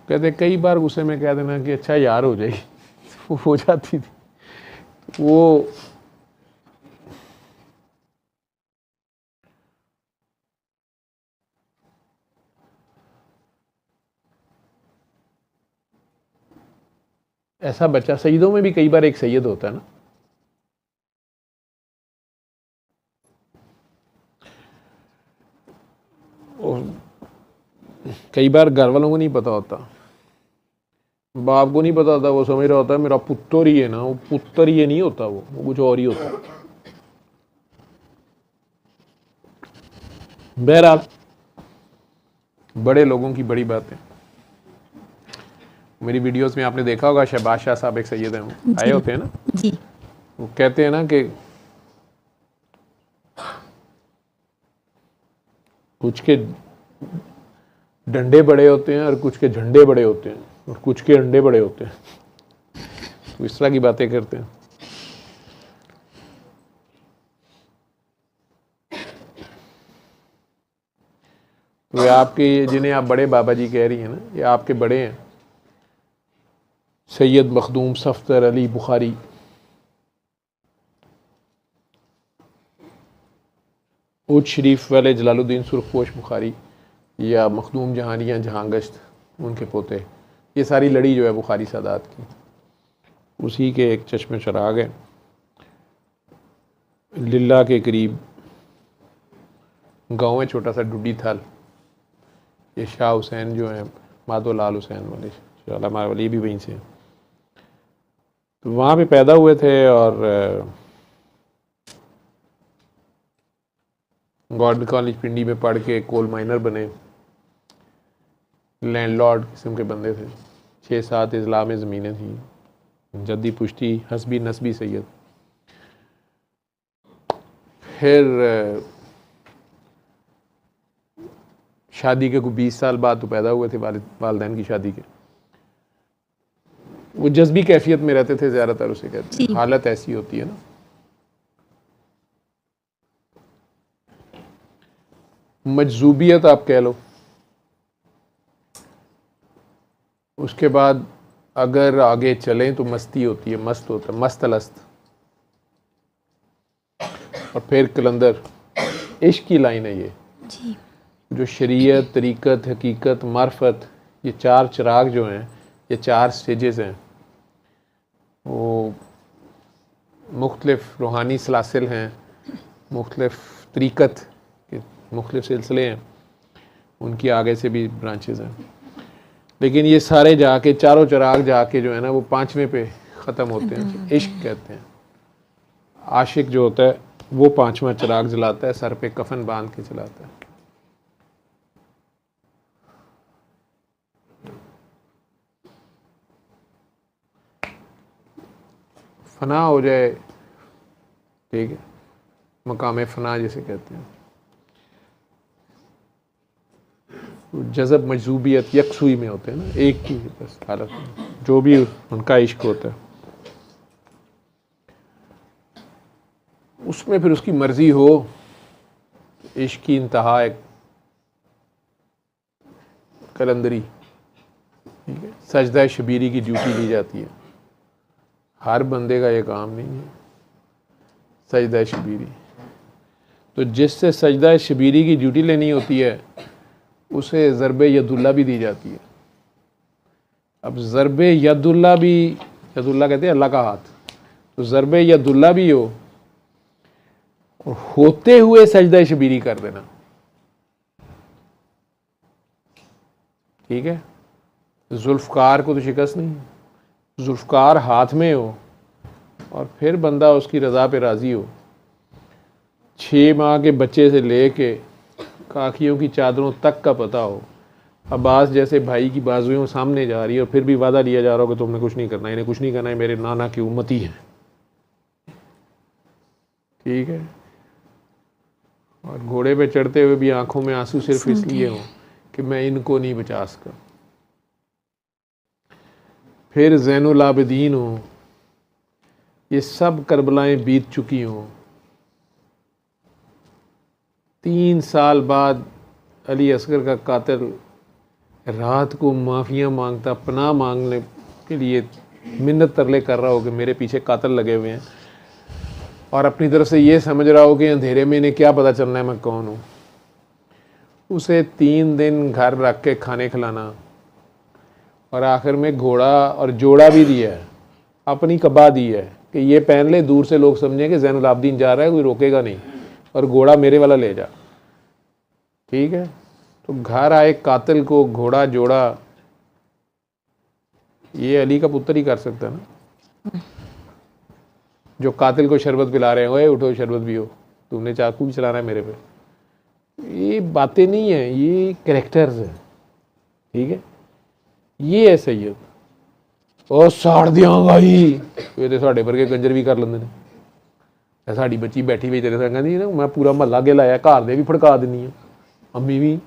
कहते कई बार गुस्से में कह देना कि अच्छा यार हो जाएगी, वो हो जाती थी। वो ऐसा बच्चा, सईदों में भी कई बार एक सैयद होता है ना, और कई बार घर वालों को नहीं पता होता, बाप को नहीं पता होता, वो समझ रहा होता है मेरा पुत्र ही है ना, वो पुत्र ही नहीं होता, वो कुछ और ही होता है। बहरहाल बड़े लोगों की बड़ी बातें। मेरी वीडियोस में आपने देखा होगा, शहबाज शाह साहब एक सैयद हैं, आए होते हैं ना जी। वो कहते हैं ना कि कुछ के डंडे बड़े होते हैं और कुछ के झंडे बड़े होते हैं और कुछ के अंडे बड़े होते हैं, तो इस तरह की बातें करते हैं। तो ये आपके, जिन्हें आप बड़े बाबा जी कह रही हैं ना, ये आपके बड़े हैं, सैयद मखदूम सफदर अली बुखारी। ऊद शरीफ वाले जलालुद्दीन सुरखपोश बुखारी या मखदूम जहानी या जहांगश्त उनके पोते, ये सारी लड़ी जो है बुखारी सादात की, उसी के एक चश्मे चराग है लिल्ला के करीब गाँव है, छोटा सा डुडी थल। ये शाह हुसैन जो हैं माधो लाल हुसैन वाले शाला मार वाले, ये भी वहीं से हैं। तो वहाँ पे पैदा हुए थे और गॉर्डन कॉलेज पिंडी में पढ़ के कोल माइनर बने, लैंडलॉर्ड किस्म के बंदे थे। 6-7 इजला में ज़मीनें थी, जद्दी पुश्ती हसबी नस्बी सैयद। फिर शादी के कोई 20 साल बाद तो पैदा हुए थे, वालिदैन की शादी के। वो जज्बी कैफियत में रहते थे ज़्यादातर, उसे कहते हैं, हालत ऐसी होती है ना। मजजूबियत आप कह लो। उसके बाद अगर आगे चलें तो मस्ती होती है, मस्त होता है, मस्त अलस्त। और फिर कलंदर, इश्क की लाइन है ये जी। जो शरीयत, तरीक़त, हकीकत, मार्फत, ये 4 चिराग जो हैं, ये 4 स्टेजेस हैं। वो मुख्तलिफ रूहानी सलासिल हैं, मुख्तलिफ तरीक़त के मुख्तलिफ सिलसिले हैं, उनकी आगे से भी ब्रांचेस हैं। लेकिन ये सारे जाके, चारों चिराग जाके जो है ना, वो 5वें पे ख़त्म होते हैं। इश्क कहते हैं। आशिक जो होता है वो 5वां चिराग जलाता है, सर पे कफन बांध के जलाता है। फना हो जाए, ठीक है, मकाम फना जिसे कहते हैं, जज़ब मजजूबियत यकसुई में होते हैं ना, एक की बस हालत में, जो भी उनका इश्क होता है उसमें फिर उसकी मर्ज़ी हो। इश्क की इंतहा एक कलंदरी, ठीक है, सजदा शबीरी की ड्यूटी ली जाती है। हर बंदे का ये काम नहीं है सजदा शबीरी। तो जिससे सजदा शबीरी की ड्यूटी लेनी होती है उसे ज़रबे यदुल्ला भी दी जाती है। अब ज़रबे यदुल्ला भी, यदुल्ला कहते हैं अल्लाह का हाथ, तो ज़रबे यदुल्ला भी हो और होते हुए सजदा शबीरी कर देना, ठीक है। जुल्फ़कार को तो शिकस्त नहीं, जुल्फ़कार हाथ में हो और फिर बंदा उसकी रज़ा पे राज़ी हो। 6 माह के बच्चे से लेके काखियों की चादरों तक का पता हो। अब्बास जैसे भाई की बाजुओं सामने जा रही है और फिर भी वादा लिया जा रहा हो कि तुमने कुछ नहीं करना, इन्हें कुछ नहीं करना है, मेरे नाना की उम्मती है, ठीक है। और घोड़े पे चढ़ते हुए भी आंखों में आंसू सिर्फ इसलिए हो कि मैं इनको नहीं बचा सका। फिर ज़ैनुल आबिदीन हो, ये सब करबलाएं बीत चुकी हों। 3 साल बाद अली असगर का कातिल रात को माफ़ियाँ मांगता, पनाह मांगने के लिए मिन्नत तरले कर रहा हो कि मेरे पीछे कातिल लगे हुए हैं, और अपनी तरफ से ये समझ रहा हो कि अंधेरे में इन्हें क्या पता चलना है मैं कौन हूँ। उसे 3 दिन घर रख के खाने खिलाना, और आखिर में घोड़ा और जोड़ा भी दिया है, अपनी कबा दी है कि ये पहन ले, दूर से लोग समझें कि ज़ैनुल आबिदीन जा रहा है, कोई रोकेगा नहीं, और घोड़ा मेरे वाला ले जा, ठीक है। तो घर आए कातिल को घोड़ा जोड़ा, ये अली का पुत्र ही कर सकता है ना, जो कातिल को शरबत पिला रहे हैं, ओए उठो शरबत पियो, तुमने चाकू भी चलाना है मेरे पे। ये बातें नहीं है, ये कैरेक्टर्स है, ठीक है। ये है सैयद। ਉਹ ਸਾੜ ਦਿਆਂਗਾ ਹੀ ਇਹ ਤੇ ਸਾਡੇ ਵਰਗੇ ਕੰਜਰ ਵੀ ਕਰ ਲੈਂਦੇ ਨੇ। ਸਾਡੀ ਬੱਚੀ ਬੈਠੀ ਵਿੱਚ ਤੇਰੇ ਸੰਗਾਂ ਦੀ ਨਾ, ਮੈਂ ਪੂਰਾ ਮਹੱਲਾ ਅੱਗੇ ਲਾਇਆ, ਘਰ ਦੇ ਵੀ ਫੜਕਾ ਦਿੰਨੀ ਆ, ਅੰਮੀ ਵੀ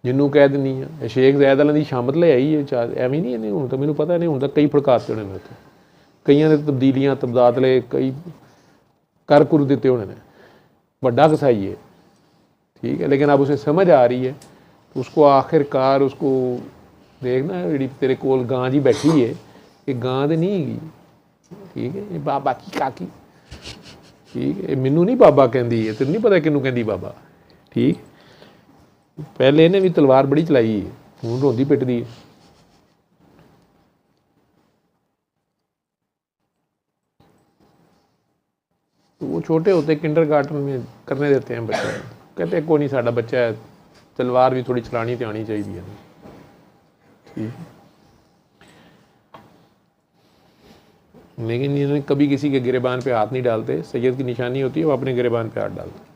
ਜਿਹਨੂੰ ਕਹਿ ਦਿੰਨੀ ਆ। ਸ਼ੇਖ ਜ਼ੈਦ ਵਾਲਿਆਂ ਦੀ ਸ਼ਾਮਤ ਲੈ ਆਈ ਹੈ ਚਾਰ, ਐਵੇਂ ਨਹੀਂ ਇਹਨੇ, ਹੁਣ ਤਾਂ ਮੈਨੂੰ ਪਤਾ ਨਹੀਂ, ਹੁਣ ਤਾਂ ਕਈ ਫੜਕਾਤੇ ਹੋਣੇ ਨੇ ਉੱਥੇ, ਕਈਆਂ ਦੇ ਤਬਦੀਲੀਆਂ ਤਬਦਾਦਲੇ ਕਈ कर कुर देते होने ने, बड़ा कसाई है, ठीक है। लेकिन अब उसे समझ आ रही है तो उसको आखिरकार उसको देखना जी तेरे कोल गां जी बैठी है, ये गां तो नहीं हैगी, ठीक है, ये बाकी काकी ठीक है, मैनू नहीं बाबा कहती है, तेन नहीं पता किनू कहती बाबा। ठीक, पहले इन्हें भी तलवार बड़ी चलाई है, हूँ रोंदी पिटदी है। तो वो छोटे होते किंडरगार्टन में करने देते हैं बच्चे, कहते हैं कोई नहीं साडा बच्चा है, तलवार भी थोड़ी चलानी तो आनी चाहिए। ठीक, लेकिन इन्होंने कभी किसी के गिरेबान पे हाथ नहीं डालते। सैयद की निशानी होती है वो अपने गिरेबान पे हाथ डालते।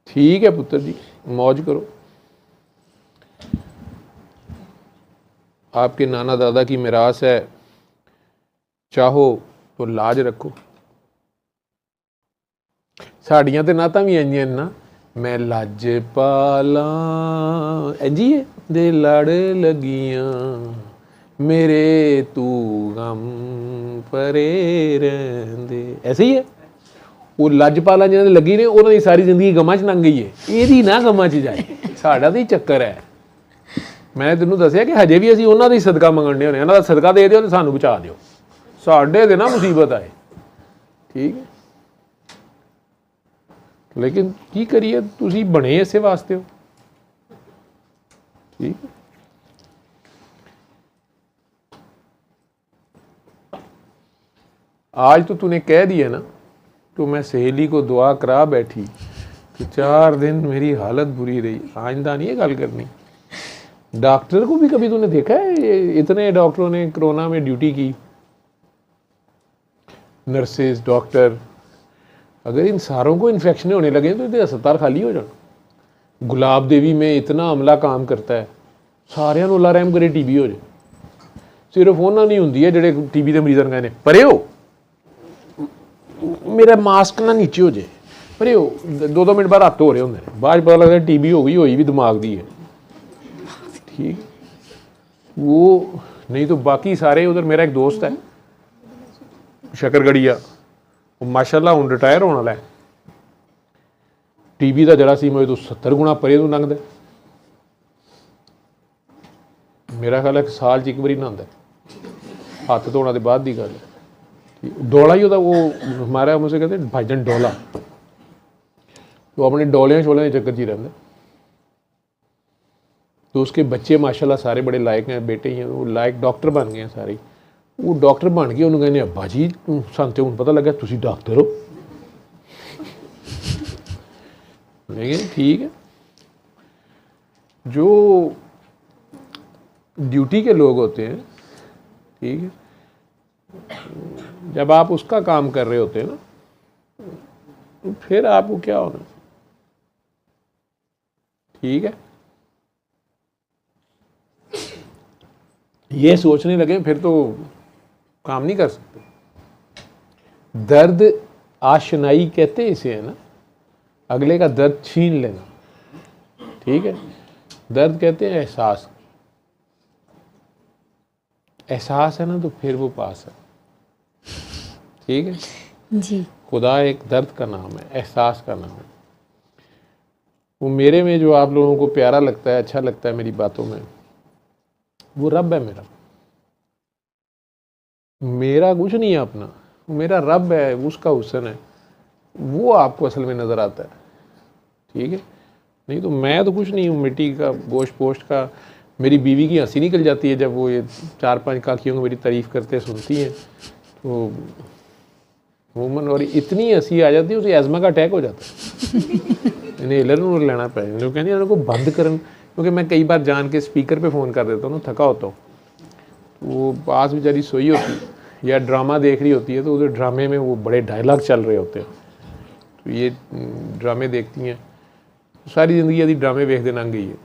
ठीक है पुत्र जी, मौज करो। आपके नाना दादा की मिरास है, चाहो तो लाज रखो। साड़ियाँ तो नातां भी इंजियां ना, मैं लज पाला इंजी है दे लड़ लगियां मेरे तू गम परे रहंदे, ऐसे ही है। वो लजपाला जिन्हें लगी ने उन्होंने सारी जिंदगी गमां च लंघ गई है, ਇਹਦੀ ना गमां च जाए। साडा तो ही चक्कर है। मैं तेनों दसिया कि हजे भी असीं उन्हां दा ही सदका मंगण दे होने, इन्हां दा सदका दे दिओ ते सानूं बचा दिओ, साडे ते ना मुसीबत आए। ठीक है, लेकिन की करिए, तुसीं बने इसे वास्ते हो। ठीक, आज तो तूने कह दिया ना, तो मैं सहेली को दुआ करा बैठी तो 4 दिन मेरी हालत बुरी रही। आइंदा नहीं है गल करनी। डॉक्टर को भी कभी तूने देखा है? इतने डॉक्टरों ने कोरोना में ड्यूटी की, नर्सेज, डॉक्टर, अगर इन सारों को इन्फेक्शन होने लगे तो अस्पताल खाली हो जाए। गुलाब देवी में इतना अमला काम करता है, सारिਆਂ ਨੂੰ अल्लाह रहम करे टीबी हो जाए। सिर्फ उन्होंने नहीं होंगी है जेडे टीबी के मरीजों कहने परे हो, मेरा मास्क ना नीचे हो जाए, परे हो, 2-2 मिनट बाद हत्थ हो रहे होंगे, बाद पता लगता टीबी हो गई, होई भी दिमाग दी है। ठीक, वो नहीं तो बाकी सारे। उधर मेरा एक दोस्त है शकरगढ़िया, वो माशाल्लाह हुण रिटायर होने वाला है। टीबी का जरासीम होए तो 70 गुणा परे तो लंघदा। मेरा ख्याल है साल च एक बारी नहांदा, हत्थ धोने के बाद की गल है। डोला ही होता वो, हमारा मुझसे कहते हैं भाईजान डोला, तो अपने डोलियाँ शोलियाँ के चक्कर च ही रहता। तो उसके बच्चे माशाल्लाह सारे बड़े लायक हैं, बेटे ही हैं, वो लायक डॉक्टर बन गए हैं सारे। वो डॉक्टर बन गए, उन्होंने कहने अब्बा जी सानू तो हुण पता लगा तुसीं डॉक्टर हो। लेकिन ठीक है, जो ड्यूटी के लोग होते हैं, ठीक है, जब आप उसका काम कर रहे होते हैं ना, फिर आपको क्या होना। ठीक है, ये सोचने लगे फिर तो काम नहीं कर सकते। दर्द आशनाई कहते इसे है ना, अगले का दर्द छीन लेना। ठीक है, दर्द कहते हैं एहसास, एहसास है ना तो फिर वो पास है। ठीक है जी, खुदा एक दर्द का नाम है, एहसास का नाम है। वो मेरे में जो आप लोगों को प्यारा लगता है, अच्छा लगता है मेरी बातों में, वो रब है मेरा। मेरा कुछ नहीं है अपना, मेरा रब है, उसका हुस्न है, वो आपको असल में नज़र आता है। ठीक है, नहीं तो मैं तो कुछ नहीं हूँ, मिट्टी का गोश्त पोश्त का। मेरी बीवी की हंसी निकल जाती है जब वो ये 4-5 काकियों को मेरी तारीफ़ करते सुनती हैं, तो वूमन और इतनी हंसी आ जाती है उसे एज़मा का अटैक हो जाता है। इन्हें हिलर नूर लेना पड़े, जो कहते हैं उनको बंद करन, क्योंकि मैं कई बार जान के स्पीकर पे फ़ोन कर देता हूँ, थका होता हूँ, तो वो पास बेचारी सोई होती है या ड्रामा देख रही होती है, तो उधर ड्रामे में वो बड़े डायलॉग चल रहे होते हैं, तो ये ड्रामे देखती हैं। सारी ज़िंदगी यदि ड्रामे वेखते लंघ गई है।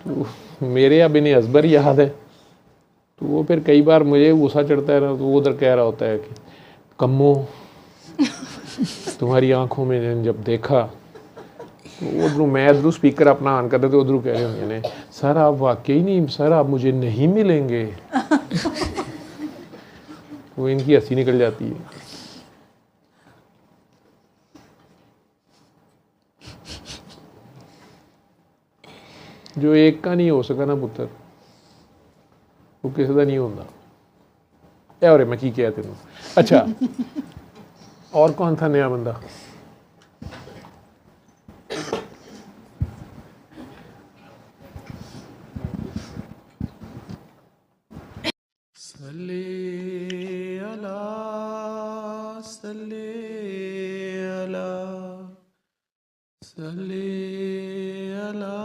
तो मेरे अब इन्हें अजबर याद है, तो वो फिर कई बार मुझे गुस्सा चढ़ता है ना, तो वो उधर कह रहा होता है कि कम्मो तुम्हारी आंखों में जब देखा, तो उधरों मैं इधरों स्पीकर अपना ऑन करते तो उधरों कह रहे होंगे ने, सर आप वाकई नहीं, सर आप मुझे नहीं मिलेंगे। वो इनकी हंसी निकल जाती है। जो एक का नहीं हो सका ना पुत्र, वो किसी का नहीं होता। और मैं की किया तेनों। अच्छा और कौन था नया बंदा? सल्ले अला सल्ले अला सल्ले अला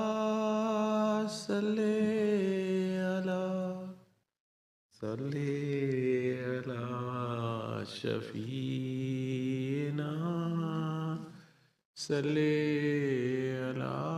सल्ले अला सल्ले अला शफीना सल्ले अला